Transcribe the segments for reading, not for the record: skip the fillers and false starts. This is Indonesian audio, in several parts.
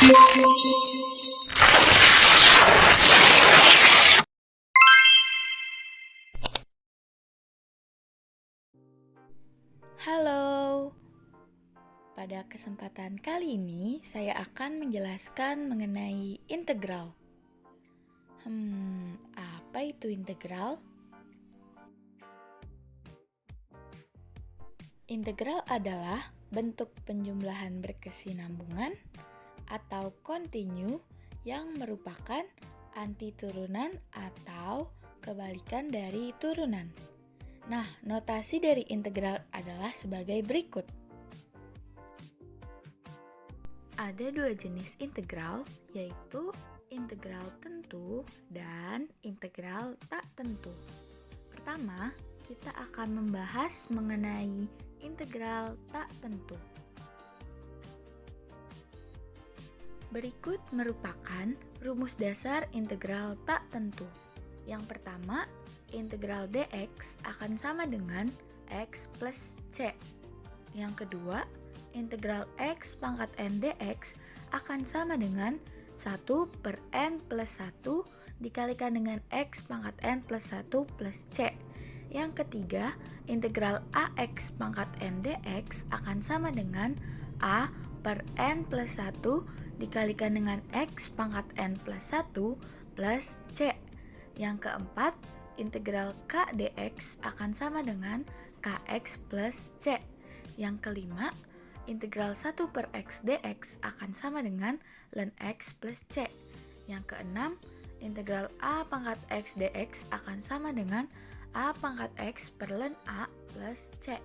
Halo, pada kesempatan kali ini saya akan menjelaskan mengenai integral. Apa itu integral? Integral adalah bentuk penjumlahan berkesinambungan atau kontinu yang merupakan antiturunan atau kebalikan dari turunan. Nah, notasi dari integral adalah sebagai berikut. Ada dua jenis integral, yaitu integral tentu dan integral tak tentu. Pertama, kita akan membahas mengenai integral tak tentu. Berikut merupakan rumus dasar integral tak tentu. Yang pertama, integral dx akan sama dengan x plus c. Yang kedua, integral x pangkat n dx akan sama dengan 1 per n plus 1 dikalikan dengan x pangkat n plus 1 plus c. Yang ketiga, integral ax pangkat n dx akan sama dengan a per n plus 1 dikalikan dengan x pangkat n plus 1 plus c. Yang keempat, integral k dx akan sama dengan kx plus c. Yang kelima, integral 1 per x dx akan sama dengan ln x plus c. Yang keenam, integral a pangkat x dx akan sama dengan a pangkat x per ln a plus c.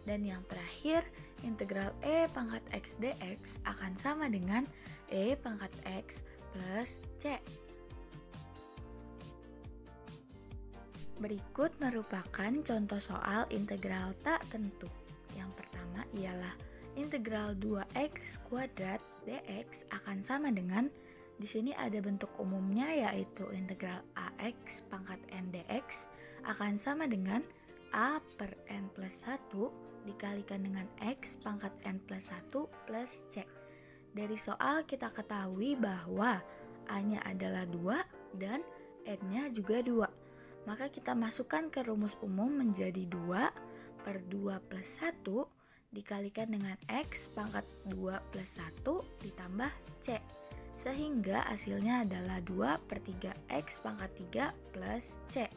Dan yang terakhir, integral e pangkat x dx akan sama dengan e pangkat x plus c. Berikut merupakan contoh soal integral tak tentu. Yang pertama ialah integral 2x kuadrat dx akan sama dengan, di sini ada bentuk umumnya yaitu integral ax pangkat n dx akan sama dengan a per n plus 1 dikalikan dengan x pangkat n plus 1 plus c. Dari soal kita ketahui bahwa a-nya adalah 2 dan n-nya juga 2. Maka kita masukkan ke rumus umum menjadi 2 per 2 plus 1 dikalikan dengan x pangkat 2 plus 1 ditambah c. Sehingga hasilnya adalah 2 per 3x pangkat 3 plus c.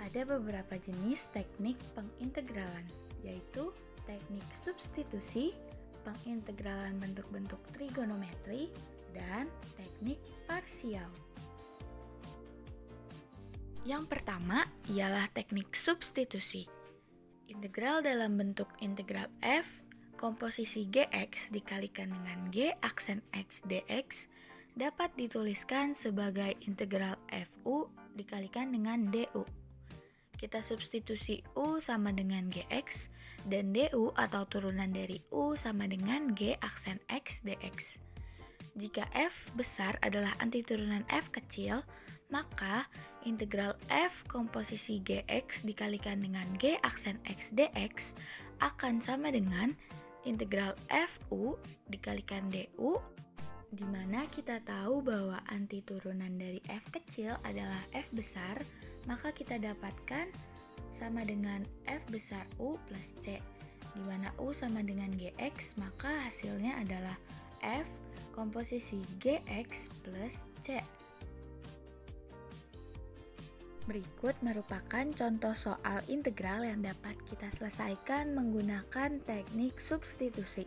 Ada beberapa jenis teknik pengintegralan, yaitu teknik substitusi, pengintegralan bentuk-bentuk trigonometri, dan teknik parsial. Yang pertama ialah teknik substitusi. Integral dalam bentuk integral f, komposisi gx dikalikan dengan g aksen x dx dapat dituliskan sebagai integral fu dikalikan dengan du. Kita substitusi u sama dengan gx dan du atau turunan dari u sama dengan g aksen x dx. Jika f besar adalah antiturunan f kecil, maka integral f komposisi gx dikalikan dengan g aksen x dx akan sama dengan integral fu dikalikan du, di mana kita tahu bahwa antiturunan dari f kecil adalah f besar, maka kita dapatkan sama dengan f besar u plus c, di mana u sama dengan gx, maka hasilnya adalah f komposisi gx plus c. Berikut merupakan contoh soal integral yang dapat kita selesaikan menggunakan teknik substitusi.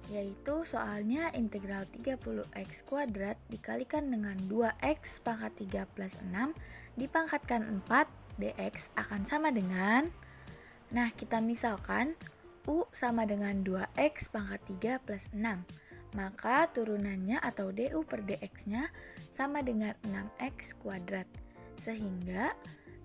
Yaitu soalnya integral 30x kuadrat dikalikan dengan 2x pangkat 3 plus 6 dipangkatkan 4 dx akan sama dengan, nah kita misalkan u sama dengan 2x pangkat 3 plus 6. Maka turunannya atau du per dx-nya sama dengan 6x kuadrat. Sehingga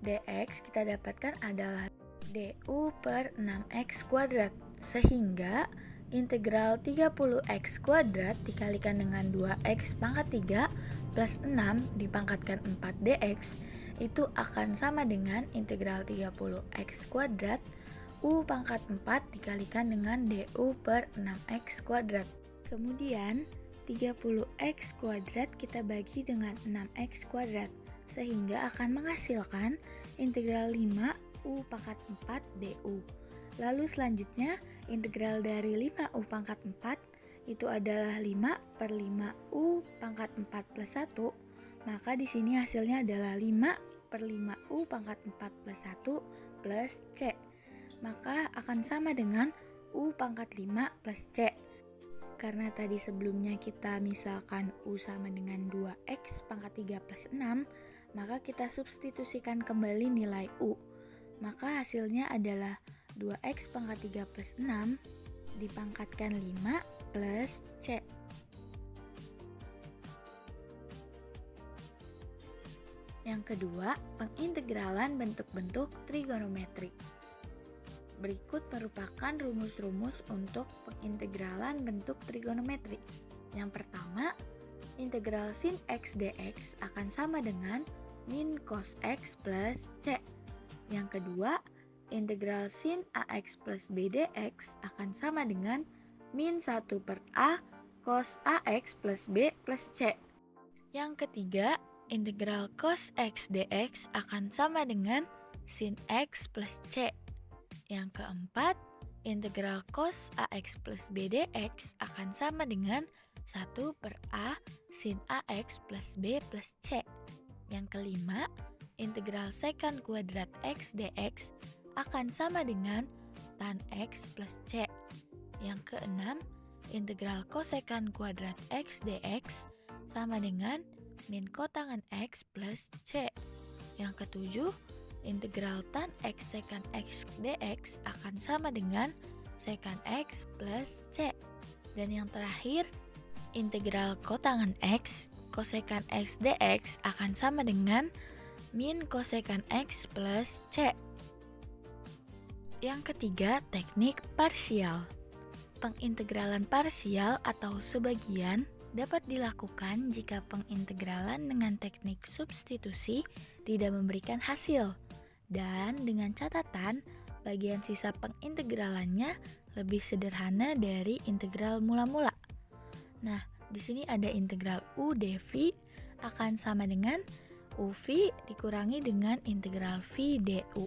dx kita dapatkan adalah du per 6x kuadrat. Sehingga integral 30x kuadrat dikalikan dengan 2x pangkat 3 plus 6 dipangkatkan 4 dx itu akan sama dengan integral 30x kuadrat U pangkat 4 dikalikan dengan DU per 6X kuadrat. Kemudian 30X kuadrat kita bagi dengan 6X kuadrat, sehingga akan menghasilkan integral 5 U pangkat 4 DU. Lalu selanjutnya integral dari 5 U pangkat 4 itu adalah 5 per 5 U pangkat 4 plus 1. Maka di sini hasilnya adalah 5 per 5 U pangkat 4 plus 1 plus C. Maka akan sama dengan U pangkat 5 plus C. Karena tadi sebelumnya kita misalkan U sama dengan 2X pangkat 3 plus 6, maka kita substitusikan kembali nilai U. Maka hasilnya adalah 2X pangkat 3 plus 6 dipangkatkan 5 plus C. Yang kedua, pengintegralan bentuk-bentuk trigonometri. Berikut merupakan rumus-rumus untuk pengintegralan bentuk trigonometri. Yang pertama, integral sin X dx akan sama dengan min cos X plus C. Yang kedua, integral sin AX plus B dx akan sama dengan min 1 per A cos AX plus B plus C. Yang ketiga, integral cos X dx akan sama dengan sin X plus C. Yang keempat, integral cos AX plus B dx akan sama dengan 1 per A sin AX plus B plus C. Yang kelima, integral secant kuadrat X dx akan sama dengan tan X plus C. Yang keenam, integral cosecant kuadrat X dx sama dengan min kotangan X plus C. Yang ketujuh, integral tan X secant X dx akan sama dengan secant X plus C. Dan yang terakhir, integral kotangan X cosecant X dx akan sama dengan min cosecant X plus C. Yang ketiga, teknik parsial. Pengintegralan parsial atau sebagian dapat dilakukan jika pengintegralan dengan teknik substitusi tidak memberikan hasil, dan dengan catatan bagian sisa pengintegralannya lebih sederhana dari integral mula-mula. Nah, di sini ada integral U dV akan sama dengan UV dikurangi dengan integral V du.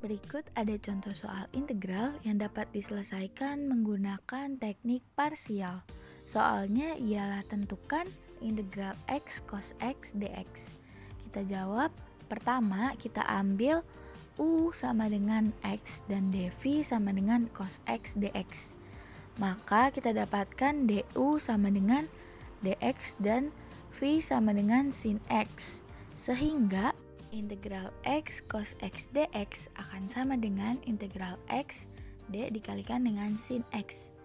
Berikut ada contoh soal integral yang dapat diselesaikan menggunakan teknik parsial. Soalnya ialah tentukan integral X cos X dx. Kita jawab, pertama kita ambil U sama dengan X dan dV sama dengan cos X dx. Maka kita dapatkan du sama dengan dx dan V sama dengan sin X. Sehingga integral X cos X dx akan sama dengan integral X d dikalikan dengan sin X.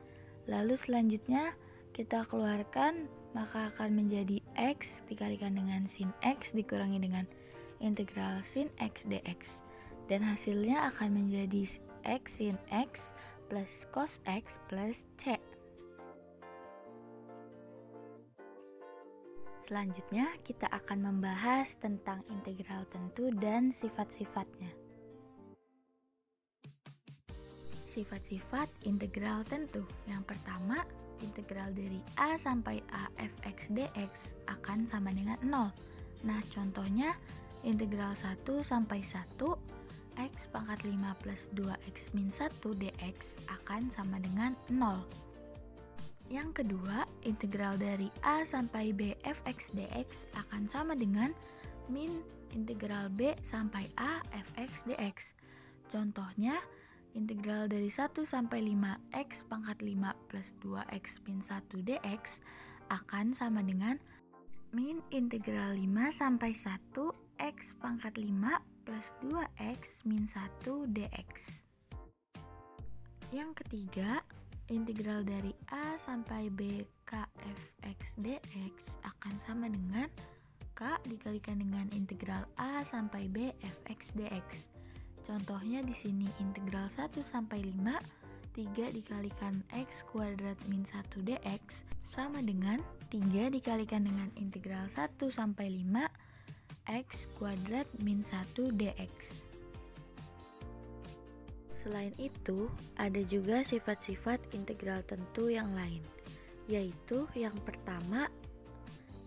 Lalu selanjutnya kita keluarkan, maka akan menjadi X dikalikan dengan sin X dikurangi dengan integral sin X dx. Dan hasilnya akan menjadi X sin X plus cos X plus C. Selanjutnya, kita akan membahas tentang integral tentu dan sifat-sifatnya. Sifat-sifat integral tentu. Yang pertama, integral dari A sampai A fx dx akan sama dengan 0. Nah, contohnya integral 1 sampai 1 x pangkat 5 plus 2x min 1 dx akan sama dengan 0. Yang kedua, integral dari A sampai B fx dx akan sama dengan min integral B sampai A fx dx. Contohnya, integral dari 1 sampai 5 x pangkat 5 plus 2x min 1 dx akan sama dengan min integral 5 sampai 1 x pangkat 5 plus 2x min 1 dx. Yang ketiga, integral dari A sampai B k fx dx akan sama dengan k dikalikan dengan integral A sampai B fx dx. Contohnya di sini integral 1 sampai 5 3 dikalikan x kuadrat min 1 dx sama dengan 3 dikalikan dengan integral 1 sampai 5 x kuadrat min 1 dx. Selain itu, ada juga sifat-sifat integral tentu yang lain, yaitu yang pertama,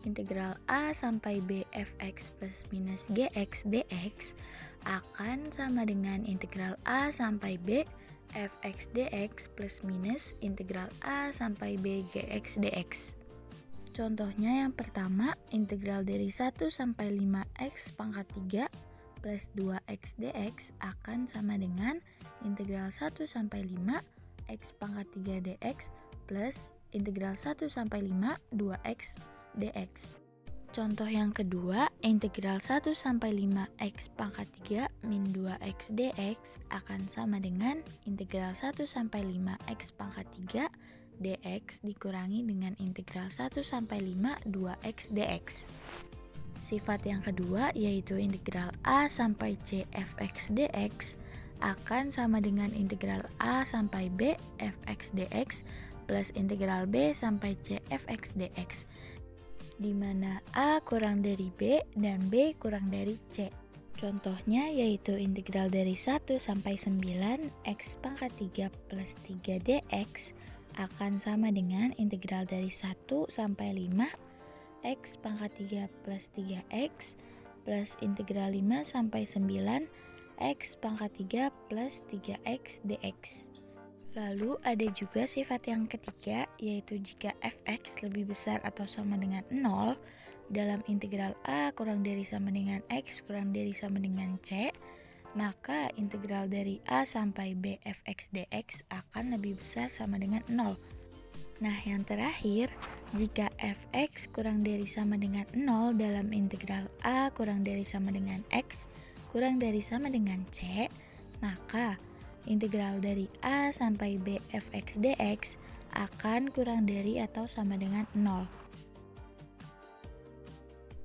integral A sampai B fx plus minus gx dx akan sama dengan integral A sampai B fx dx plus minus integral A sampai B gx dx. Contohnya yang pertama, integral dari 1 sampai 5x pangkat 3 plus 2x dx akan sama dengan integral 1 sampai 5 x pangkat 3 dx plus integral 1 sampai 5 2x dx. Contoh yang kedua, integral 1 sampai 5x pangkat 3 min 2x dx akan sama dengan integral 1 sampai 5x pangkat 3 dx dikurangi dengan integral 1 sampai 5 2x dx. Sifat yang kedua yaitu integral A sampai C fx dx akan sama dengan integral A sampai B fx dx plus integral B sampai C fx dx, di mana A kurang dari B dan B kurang dari C. Contohnya yaitu integral dari 1 sampai 9 x pangkat 3 plus 3 dx akan sama dengan integral dari 1 sampai 5 x pangkat 3 plus 3x plus integral 5 sampai 9 x pangkat 3 plus 3x dx. Lalu ada juga sifat yang ketiga, yaitu jika fx lebih besar atau sama dengan 0 dalam integral A kurang dari sama dengan x kurang dari sama dengan c, maka integral dari A sampai B fx dx akan lebih besar sama dengan 0. Nah, yang terakhir, jika fx kurang dari sama dengan 0 dalam integral A kurang dari sama dengan x kurang dari sama dengan c, maka integral dari A sampai B fx dx akan kurang dari atau sama dengan 0.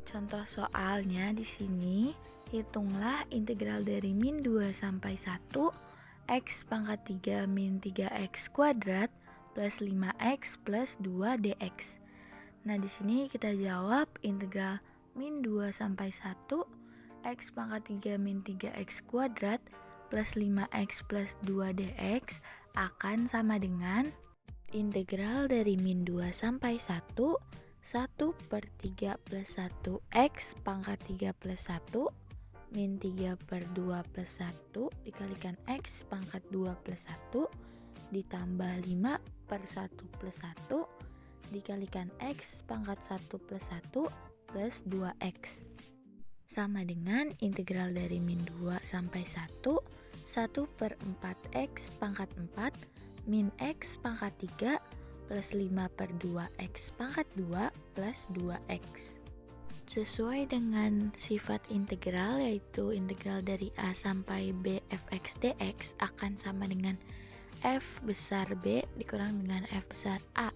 Contoh soalnya di sini, hitunglah integral dari min 2 sampai 1 x pangkat 3 min 3x kuadrat plus 5x plus 2 dx. Nah, di sini kita jawab integral min 2 sampai 1 x pangkat 3 min 3x kuadrat plus 5x plus 2 dx akan sama dengan integral dari min 2 sampai 1 per 3 plus 1 x pangkat 3 plus 1 min 3 per 2 plus 1 dikalikan x pangkat 2 plus 1 ditambah 5 per 1 plus 1 dikalikan x pangkat 1 plus 1 plus 2x sama dengan integral dari min 2 sampai 1 per 4x pangkat 4 min x pangkat 3 plus 5 per 2x pangkat 2 plus 2x. Sesuai dengan sifat integral, yaitu integral dari A sampai B fx dx akan sama dengan f besar B dikurang dengan f besar A,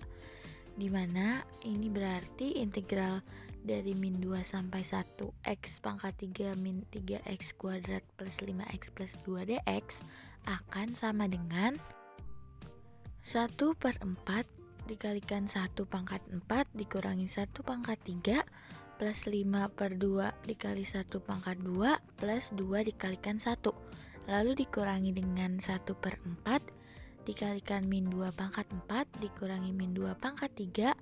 dimana ini berarti integral dari min 2 sampai 1 x pangkat 3 min 3x kuadrat plus 5x plus 2 dx akan sama dengan 1 per 4 dikalikan 1 pangkat 4 dikurangi 1 pangkat 3 plus 5 per 2 dikali 1 pangkat 2 plus 2 dikalikan 1, lalu dikurangi dengan 1 per 4 dikalikan min 2 pangkat 4 dikurangi min 2 pangkat 3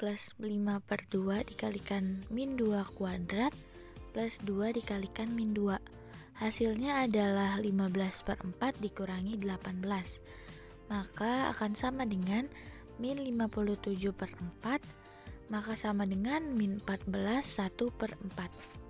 plus 5 per 2 dikalikan min 2 kuadrat plus 2 dikalikan min 2. Hasilnya adalah 15 per 4 dikurangi 18. Maka akan sama dengan min 57 per 4, maka sama dengan min 14 1 per 4.